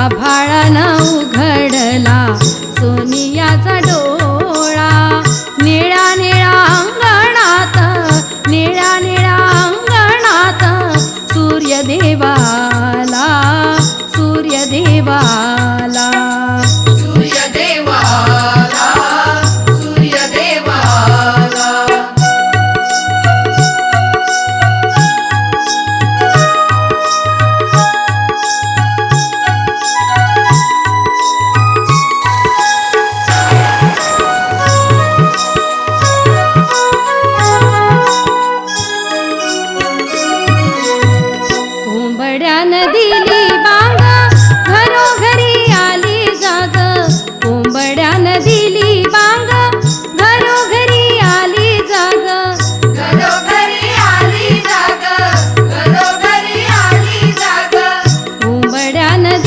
आभाळानं उघडला सोनियाचा डोळा, निळ्या निळ्या अंगणात, निळ्या निळ्या अंगणात सूर्यदेवाला, सूर्यदेवाला